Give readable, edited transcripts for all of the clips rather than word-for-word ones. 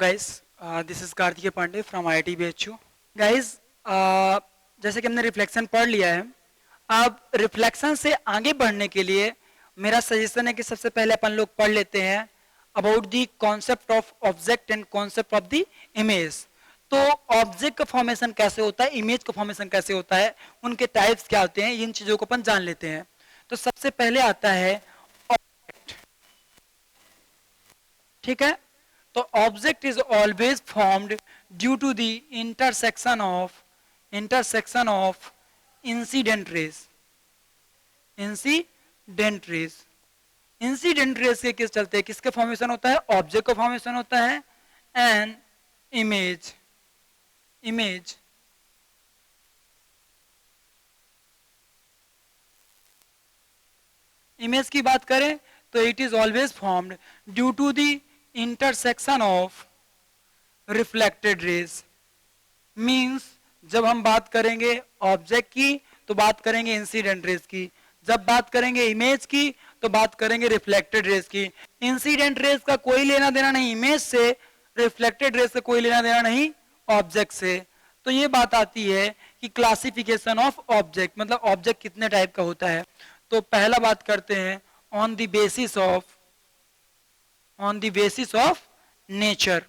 guys, this is Kartikeya Pandey from IIT BHU. Guys, जैसे कि हमने रिफ्लेक्शन पढ़ लिया है, अब रिफ्लेक्शन से आगे बढ़ने के लिए मेरा सजेशन है कि सबसे पहले अपन लोग पढ़ लेते हैं about the concept of object and concept of the image. तो ऑब्जेक्ट का फॉर्मेशन कैसे होता है, इमेज का फॉर्मेशन कैसे होता है, उनके टाइप्स क्या होते हैं, इन चीजों को अपन जान लेते हैं. तो सबसे पहले आता है ऑब्जेक्ट. ठीक है, तो object is always formed due to the intersection of incident rays. Incident rays के किस चलते हैं, किसके फॉर्मेशन होता है, ऑब्जेक्ट का फॉर्मेशन होता है. एंड इमेज की बात करें तो it is always formed due to the intersection of reflected rays. Means जब हम बात करेंगे ऑब्जेक्ट की तो बात करेंगे इंसिडेंट रेज की, जब बात करेंगे इमेज की तो बात करेंगे रिफ्लेक्टेड रेज की. इंसिडेंट रेज का कोई लेना देना नहीं इमेज से, रिफ्लेक्टेड रेज से कोई लेना देना नहीं ऑब्जेक्ट से. तो ये बात आती है कि क्लासिफिकेशन ऑफ ऑब्जेक्ट, मतलब ऑब्जेक्ट कितने टाइप का होता है. तो पहला बात करते हैं on the basis of nature,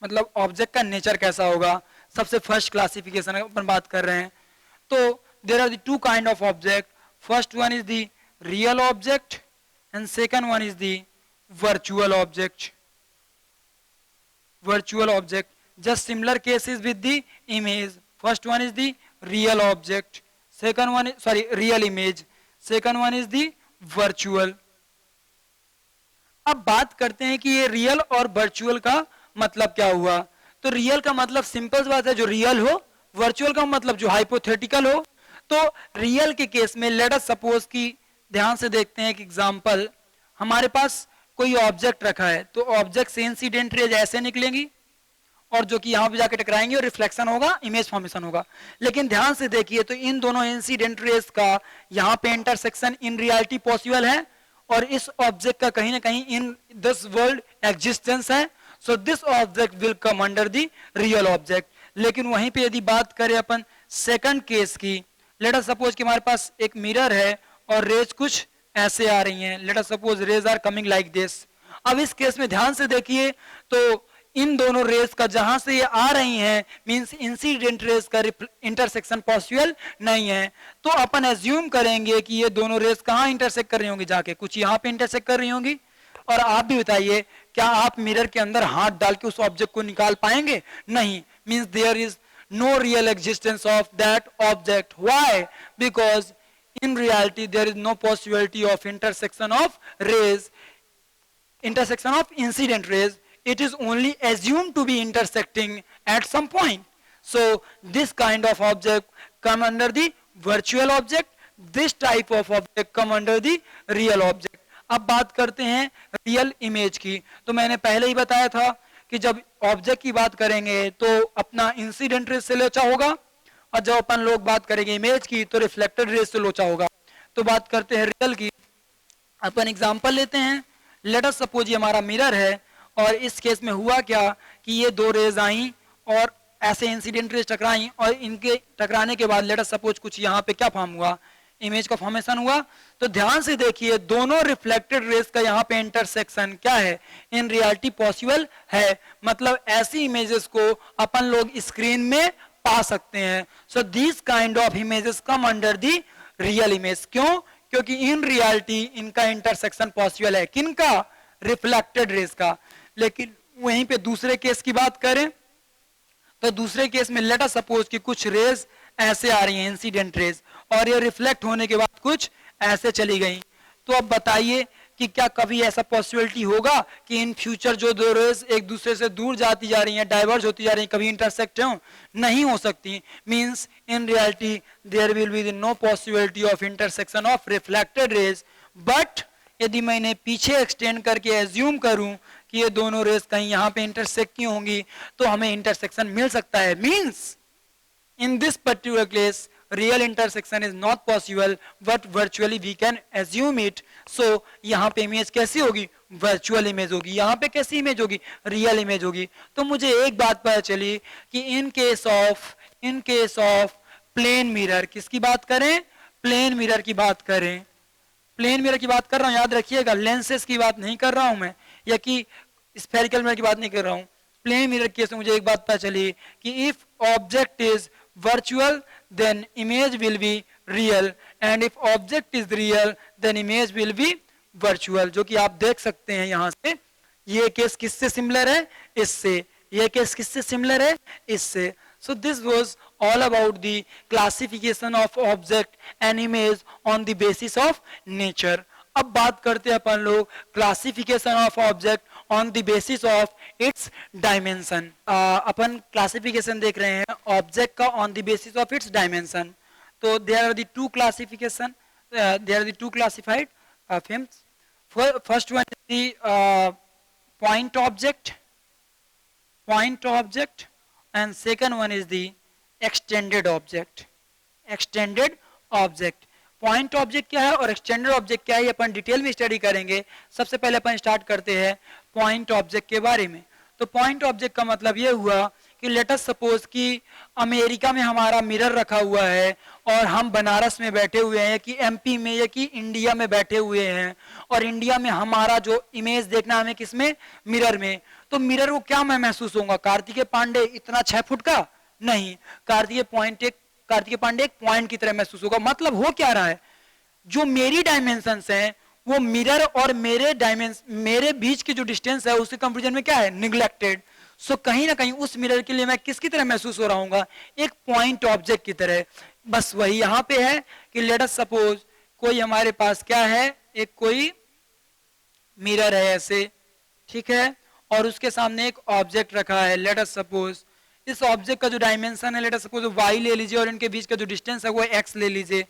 मतलब ऑब्जेक्ट का नेचर कैसा होगा. सबसे फर्स्ट क्लासिफिकेशन अपन बात कर रहे हैं. तो there are the two kind of object. First one is the real object and second one is the virtual object. Just similar cases with the image. First one is the real object, real image. Second one is the virtual. अब बात करते हैं कि ये real और virtual का मतलब क्या हुआ. तो रियल का मतलब सिंपल बात है जो रियल हो, वर्चुअल का मतलब जो हाइपोथेटिकल हो. तो रियल के केस में लेट अस सपोज कि ध्यान से देखते हैं एक एग्जांपल. हमारे पास कोई ऑब्जेक्ट रखा है तो ऑब्जेक्ट से इंसिडेंट रेज ऐसे निकलेंगी और जो कि यहां पे जाके टकराएंगे और रिफ्लेक्शन होगा, इमेज फॉर्मेशन होगा. लेकिन ध्यान से देखिए तो इन दोनों इंसिडेंट रेज का यहां पे इंटरसेक्शन इन रियलिटी पॉसिबल है और इस ऑब्जेक्ट का कहीं ना कहीं इन दिस वर्ल्ड एग्जिस्टेंस है. सो this object will come under the real object. लेकिन वहीं पे यदि बात करें अपन सेकंड केस की, लेट अस सपोज कि हमारे पास एक मिरर है और रेज कुछ ऐसे आ रही हैं. Let us suppose rays are coming like this. अब इस केस में ध्यान से देखिए तो इन दोनों रेस का जहां से ये आ रही हैं मींस इंसिडेंट रेस का इंटरसेक्शन पॉसिबल नहीं है. तो अपन एज्यूम करेंगे कि ये दोनों रेस कहां इंटरसेक्ट कर रही होंगी, जाके कुछ यहां पे इंटरसेक्ट कर रही होंगी. और आप भी बताइए क्या आप मिरर के अंदर हाथ डाल के उस ऑब्जेक्ट को निकाल पाएंगे, नहीं. Means there is no real existence of that object. Why? Because in reality there is no possibility of intersection of incident rays. It is only assumed to be intersecting at some point. So this kind of object come under the virtual object, this type of object come under the real object. अब बात करते हैं real image की. तो मैंने पहले ही बताया था कि जब ऑब्जेक्ट की बात करेंगे तो अपना इंसिडेंट रेज से लोचा होगा और जब अपन लोग बात करेंगे इमेज की तो रिफ्लेक्टेड रेज से लोचा होगा. तो बात करते हैं रियल की. अपन एग्जांपल लेते हैं. लेट अस सपोज ये हमारा मिरर है और इस केस में हुआ क्या कि ये दो रेज आई और ऐसे इंसिडेंट रेज टकराई और इनके टकराने के बाद लेट अस सपोज कुछ यहाँ पे क्या फॉर्म हुआ, इमेज का फॉर्मेशन हुआ. तो ध्यान से देखिए दोनों रिफ्लेक्टेड रेज का यहाँ पे इंटरसेक्शन क्या है, इन रियलिटी पॉसिबल है. मतलब ऐसी इमेजेस को अपन लोग स्क्रीन में पा सकते हैं. So this kind of images come under the real image. क्यों? क्योंकि इन रियलिटी इनका इंटरसेक्शन पॉसिबल है. किनका? रिफ्लेक्टेड रेज का. लेकिन वहीं पे दूसरे केस की बात करें तो दूसरे केस में लेट अस सपोज कि कुछ रेज ऐसे आ रही हैं इंसिडेंट रेज और ये रिफ्लेक्ट होने के बाद कुछ ऐसे चली गई. तो अब बताइए कि क्या कभी ऐसा पॉसिबिलिटी होगा कि इन फ्यूचर जो दो रेज एक दूसरे से दूर जाती जा रही हैं, डाइवर्ज होती जा रही हैं, कभी इंटरसेक्ट हो? नहीं हो सकती. Means in reality there will be no possibility of intersection of reflected rays. But यदि मैं इन्हें पीछे एक्सटेंड करके एज्यूम करूं कि ये दोनों रेज कहीं यहाँ पे इंटरसेक्ट की होंगी तो हमें इंटरसेक्शन मिल सकता है. Means in this particular case real intersection is not possible but virtually we can assume it. So यहाँ पे इमेज कैसी होगी, वर्चुअल इमेज होगी. यहाँ पे कैसी इमेज होगी, रियल इमेज होगी. तो मुझे एक बात पता चली कि in case of plane mirror, किसकी बात करें, प्लेन मिरर की बात करें. प्लेन मिरर की बात कर रहा हूं, याद रखिएगा, लेंसेज की बात नहीं कर रहा हूं मैं, या कि स्फेरिकल मिरर की बात नहीं कर रहा हूं. प्लेन मिरर केस में मुझे एक बात पता चली कि if object is virtual then image will be real, and if object is real then image will be virtual. जो कि आप देख सकते हैं यहां से. ये केस किससे सिमिलर है, इससे. ये केस किससे सिमिलर है, इससे. So this was all about the classification of object and image on the basis of nature. अब बात करते हैं अपन लोग classification of object on the basis of its dimension. अपन क्लासिफिकेशन देख रहे हैं ऑब्जेक्ट का on the basis of its dimension. तो there are the two classification, there are the two classified films. First one is the point object, and second one is the extended object. Point object क्या है और extended object क्या है, ये अपन detail में study करेंगे. सबसे पहले अपन स्टार्ट करते हैं पॉइंट ऑब्जेक्ट के बारे में. तो पॉइंट ऑब्जेक्ट का मतलब ये हुआ कि लेट अस सपोज कि अमेरिका में हमारा मिरर रखा हुआ है और हम बनारस में बैठे हुए हैं, कि एमपी में या कि इंडिया में बैठे हुए हैं, और इंडिया में हमारा जो इमेज देखना हमें किसमें, मिरर में. तो मिरर को क्या मैं महसूस होगा, कार्तिकेय पांडे इतना 6 फुट का नहीं, कार्तिकेय पांडे एक पॉइंट की तरह महसूस होगा. मतलब हो क्या रहा है, जो मेरी डायमेंशंस हैं वो मिरर और मेरे बीच की जो डिस्टेंस है उसके कंपैरिजन में क्या है, निग्लेक्टेड. सो कहीं ना कहीं उस मिरर के लिए मैं किसकी तरह महसूस हो रहा हूँ, एक पॉइंट ऑब्जेक्ट की तरह. बस वही यहाँ पे है कि लेट अस सपोज कोई हमारे पास क्या है, एक कोई मिरर है ऐसे, ठीक है, और उसके सामने एक ऑब्जेक्ट रखा है. लेट अस सपोज इस ऑब्जेक्ट का जो डायमेंशन है, लेट अस सपोज y ले लीजिए और इनके बीच का जो डिस्टेंस है वो x ले लीजिए,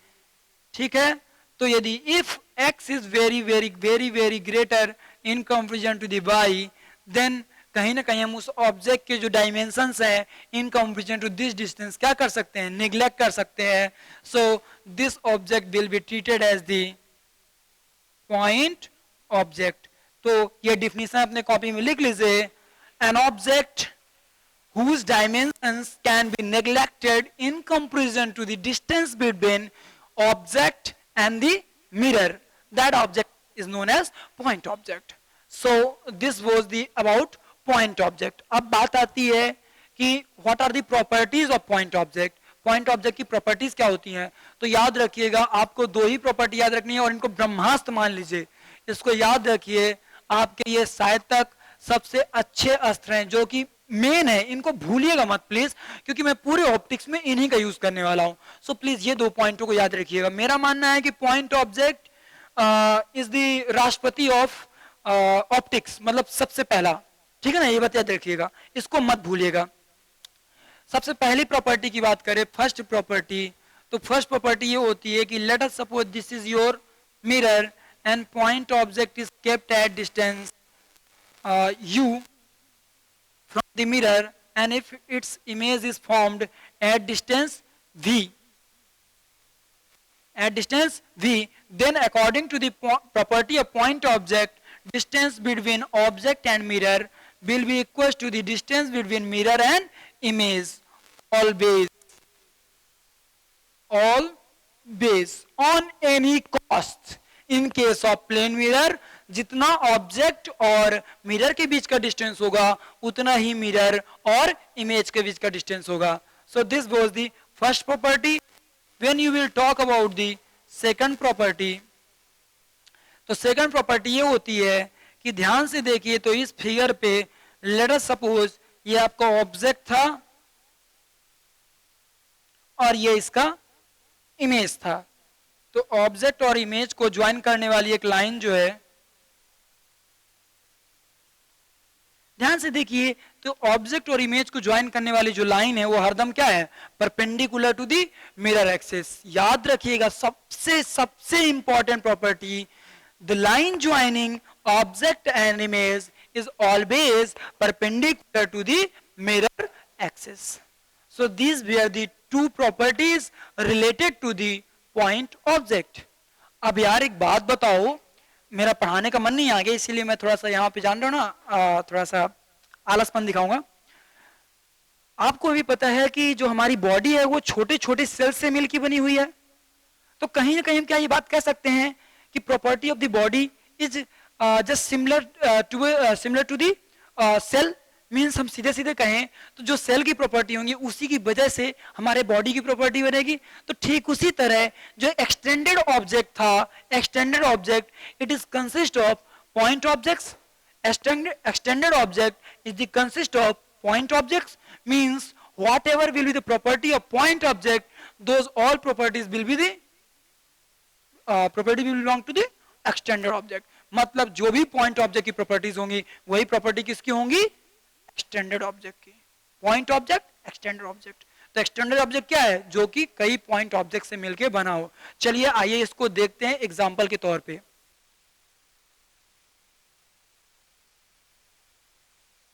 ठीक है. तो यदि if x is very very very very greater in comparison to the y, देन कहीं ना कहीं हम उस ऑब्जेक्ट के जो डायमेंशंस हैं in comparison to this distance क्या कर सकते हैं, निग्लेक्ट कर सकते हैं. So this object will be treated as the point object. तो ये डिफिनीशन अपने कॉपी में लिख लीजिए. An object whose dimensions can be neglected in comparison to the distance between object and the mirror, that object is known as point object. So this was the about point object. अब बात आती है कि what are the properties of point object. Point object की properties क्या होती हैं. तो याद रखिएगा, आपको 2 ही प्रॉपर्टी याद रखनी है और इनको ब्रह्मास्त्र मान लीजिए. इसको याद रखिए, आपके ये शायद तक सबसे अच्छे अस्त्र हैं जो कि मेन है, इनको भूलिएगा मत प्लीज, क्योंकि मैं पूरे ऑप्टिक्स में इन्हीं का यूज करने वाला हूं. सो प्लीज ये 2 पॉइंटों को याद रखिएगा. मेरा मानना है कि पॉइंट ऑब्जेक्ट इज द राष्ट्रपति ऑफ ऑप्टिक्स, मतलब सबसे पहला, ठीक है ना, ये बात याद रखिएगा, इसको मत भूलिएगा. सबसे पहली प्रॉपर्टी की बात करें, फर्स्ट प्रॉपर्टी, तो फर्स्ट प्रॉपर्टी ये होती है कि late us suppose this is your mirror and point object is kept at distance u from the mirror, and if its image is formed at distance v, then according to the property of point object, distance between object and mirror will be equal to the distance between mirror and image, always on any cost. In case of plane mirror, जितना object और mirror के बीच का distance होगा उतना ही mirror और image के बीच का distance होगा. सो this was the first property. When you will talk about the second property, तो सेकंड प्रॉपर्टी ये होती है कि ध्यान से देखिए, तो इस फिगर पे लेट अस सपोज ये आपका ऑब्जेक्ट था और ये इसका इमेज था. तो ऑब्जेक्ट और इमेज को ज्वाइन करने वाली एक लाइन जो है, ध्यान से देखिए, तो ऑब्जेक्ट और इमेज को ज्वाइन करने वाली जो लाइन है वो हरदम क्या है, perpendicular to the mirror axis. याद रखिएगा, सबसे important property, the line joining object and image is always perpendicular to the mirror axis. So these were the two properties related to the point object. अब यार एक बात बताओ, मेरा पढ़ाने का मन नहीं आ गया इसीलिए मैं थोड़ा सा यहाँ पे जान रहा हूँ ना, थोड़ा सा आलसपन दिखाऊंगा। आपको भी पता है कि जो हमारी बॉडी है वो छोटे छोटे सेल से मिलकर बनी हुई है, तो कहीं ना कहीं हम क्या ये बात कह सकते हैं कि property of the body is just similar to the cell. Means हम सीधे सीधे कहें तो जो सेल की प्रॉपर्टी होंगी उसी की वजह से हमारे बॉडी की प्रॉपर्टी बनेगी। तो ठीक उसी तरह जो एक्सटेंडेड ऑब्जेक्ट था, extended object it is consist of point objects. extended object is the consist of point objects, means whatever will be the property of point object, those all properties will be the property will belong to the extended object। मतलब जो भी point object की properties होंगी वही property किसकी होंगी, extended object की। point object, extended object। तो extended object क्या है, जो कि कई point object से मिलके बना हो। चलिए आइए इसको देखते हैं एग्जाम्पल के तौर पे।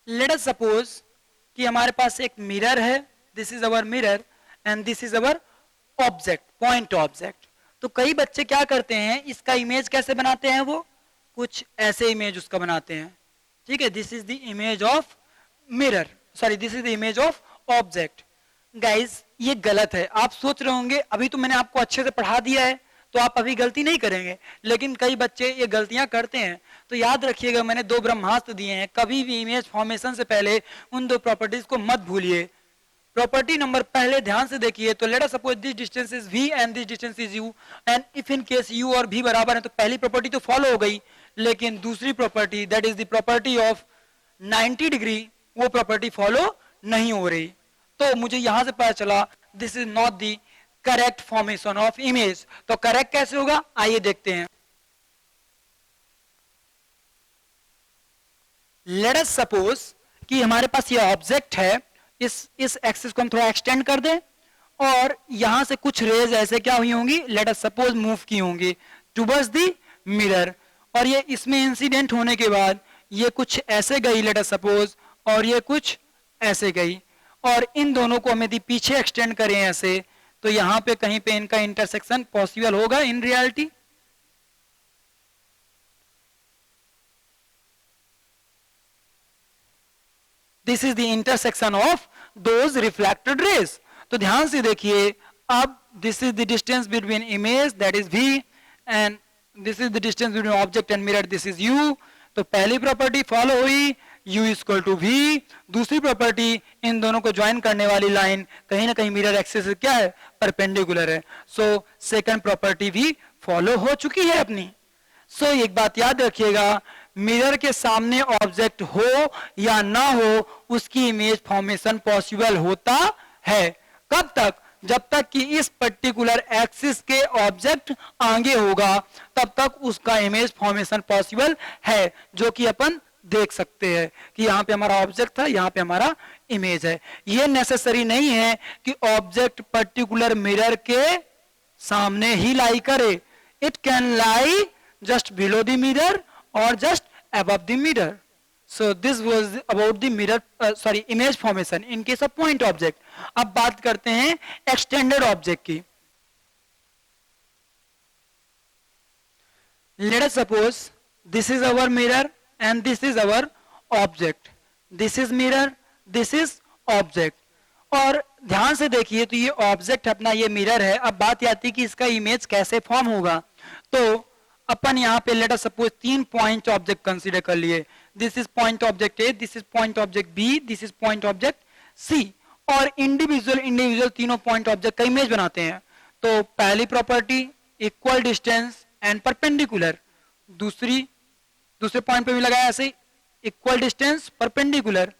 Let us suppose कि हमारे पास एक मिरर है, this is our mirror and this is our object, point object. तो कई बच्चे क्या करते हैं, इसका इमेज कैसे बनाते हैं, वो कुछ ऐसे इमेज उसका बनाते हैं, ठीक है। This is the image of mirror, sorry this is the image of object. Guys ये गलत है। आप सोच रहे होंगे अभी तो मैंने आपको अच्छे से पढ़ा दिया है तो आप अभी गलती नहीं करेंगे, लेकिन कई बच्चे ये गलतियां करते हैं। तो याद रखिएगा मैंने 2 ब्रह्मास्त्र दिए हैं, कभी भी इमेज फॉर्मेशन से पहले उन 2 प्रॉपर्टीज को मत भूलिए। प्रॉपर्टी नंबर पहले ध्यान से देखिए, तो late us suppose this distance is v and this distance is u and if in case u और v बराबर है तो पहली प्रॉपर्टी तो फॉलो हो गई, लेकिन दूसरी property that is the property of 90 degree वो प्रॉपर्टी फॉलो नहीं हो रही। तो मुझे यहां से पता चला this is not the correct formation of image. तो करेक्ट कैसे होगा, आइए देखते हैं। लेट अस सपोज कि हमारे पास ये ऑब्जेक्ट है, इस एक्सिस को हम थोड़ा एक्सटेंड कर दें और यहां से कुछ रेज ऐसे क्या हुई होंगी, लेट अस सपोज मूव की होंगी टुवर्ड्स द मिरर, और ये इसमें इंसिडेंट होने के बाद ये कुछ ऐसे गई लेट अस सपोज, और ये कुछ ऐसे गई, और इन दोनों को हमें पीछे एक्सटेंड करें ऐसे, तो यहां पे कहीं पे इनका इंटरसेक्शन पॉसिबल होगा in reality. This is the intersection of those reflected raise. तो ध्यान से देखिए, अब this is the distance between image that is v and this is the distance between object and mirror this is u। तो पहली property follow हुई, u equal to v। दूसरी property, इन दोनों को ज्वाइन करने वाली लाइन कहीं ना कहीं मिरर एक्सिस से क्या है, परपेंडिकुलर है। सो सेकंड प्रॉपर्टी भी फॉलो हो चुकी है अपनी। सो एक बात याद रखिएगा, मिरर के सामने ऑब्जेक्ट हो या ना हो उसकी इमेज फॉर्मेशन पॉसिबल होता है। कब तक, जब तक कि इस पर्टिकुलर एक्सिस के ऑब्जेक्ट आगे होगा तब तक उसका इमेज फॉर्मेशन पॉसिबल है, जो कि अपन देख सकते हैं कि यहाँ पे हमारा ऑब्जेक्ट था, यहाँ पे हमारा इमेज है। ये नेसेसरी नहीं है कि ऑब्जेक्ट पर्टिकुलर मिरर के सामने ही लाई करे, it can lie just below the mirror और just above the mirror. So this was about the mirror image formation in case of point object. अब बात करते हैं extended object की। Let us suppose this is our mirror and this is our object. This is mirror, this is object. और ध्यान से देखिए, तो ये ऑब्जेक्ट अपना ये मिरर है। अब बात आती है कि इसका इमेज कैसे फॉर्म होगा। तो अपन यहाँ पे let us suppose 3 point object consider कर लिए। This is point object A, this is point object B, this is point object C, और इंडिविजुअल तीनों पॉइंट ऑब्जेक्ट का इमेज बनाते हैं। तो पहली property equal distance and perpendicular, दूसरे पॉइंट पे भी लगाया ऐसे इक्वल डिस्टेंस परपेंडिकुलर,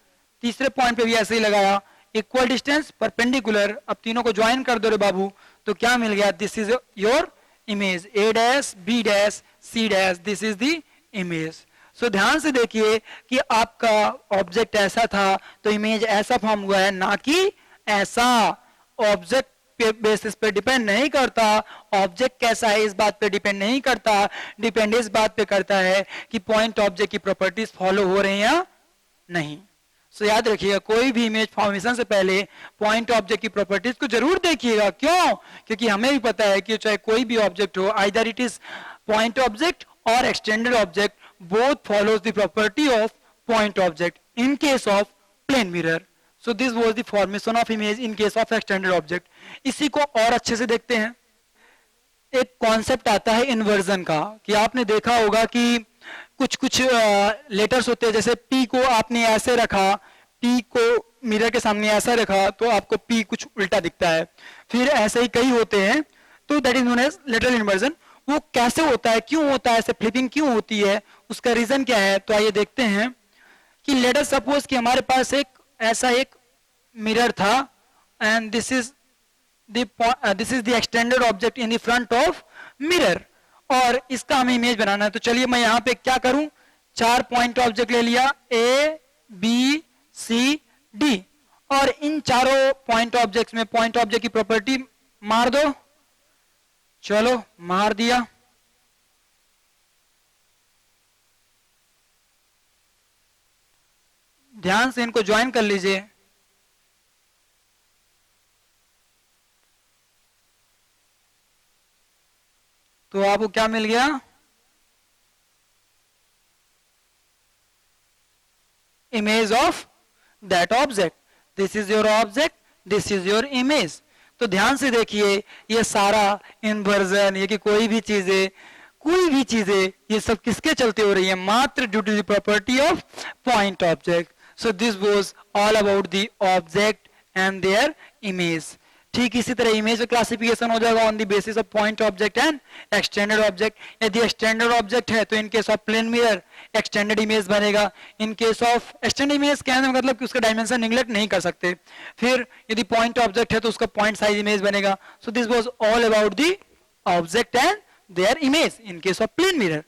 तीसरे पॉइंट पे भी ऐसे ही लगाया इक्वल डिस्टेंस परपेंडिकुलर। अब तीनों को ज्वाइन कर दो रे बाबू, तो क्या मिल गया, this is your image a dash b dash c dash, this is the image. So ध्यान से देखिए कि आपका ऑब्जेक्ट ऐसा था तो इमेज ऐसा फॉर्म हुआ है, ना कि ऐसा। ऑब्जेक्ट पे बेसिस पे डिपेंड नहीं करता, ऑब्जेक्ट कैसा है इस बात पे डिपेंड नहीं करता, डिपेंड इस बात पे करता है कि पॉइंट ऑब्जेक्ट की प्रॉपर्टीज फॉलो हो रही हैं या नहीं। सो याद रखिएगा, कोई भी इमेज फॉर्मेशन से पहले पॉइंट ऑब्जेक्ट की प्रॉपर्टीज को जरूर देखिएगा। क्यों? क्योंकि हमें भी पता है कि चाहे कोई भी ऑब्जेक्ट हो, either it is point object और extended object, both follows the property of point object in case of plane mirror. So this was the formation of image in case of extended object. इसी को और अच्छे से देखते हैं। एक concept आता है इन्वर्जन का, कि आपने देखा होगा कि कुछ कुछ लेटर्स होते हैं, जैसे पी को आपने ऐसे रखा, पी को मिरर के सामने ऐसा रखा तो आपको पी कुछ उल्टा दिखता है। फिर ऐसे ही कई होते हैं, तो that is known as lateral inversion. वो कैसे होता है, क्यों होता है, ऐसे फ्लिपिंग क्यों होती है, उसका रीजन क्या है? तो आइए देखते हैं कि लेट अस सपोज कि हमारे पास एक ऐसा एक मिरर था, and this is the extended object in the front of mirror, और इसका हमें इमेज बनाना है। तो चलिए मैं यहाँ पे क्या करूं, 4 पॉइंट ऑब्जेक्ट ले लिया, ए बी सी डी, और इन चारों पॉइंट ऑब्जेक्ट्स में पॉइंट ऑब्जेक्ट की प्रॉपर्टी मार दो। चलो मार दिया। ध्यान से इनको ज्वाइन कर लीजिए। तो आपको क्या मिल गया? Image of that object. This is your object, this is your image. तो ध्यान से देखिए, ये सारा इन्वर्जन, ये कि कोई भी चीजें ये सब किसके चलते हो रही है? मात्र due to the property of point object. So this was all about the object and their image. ठीक इसी तरह इमेज का क्लासिफिकेशन हो जाएगा on the basis of point object and extended object. यदि एक्सटेंडेड ऑब्जेक्ट है तो in case of plane mirror extended image बनेगा। In case of extended image कहने का मतलब कि उसका डायमेंशन निगलेक्ट नहीं कर सकते। फिर यदि पॉइंट ऑब्जेक्ट है तो उसका पॉइंट साइज इमेज बनेगा। So this was all about the object and their image in case of plane mirror.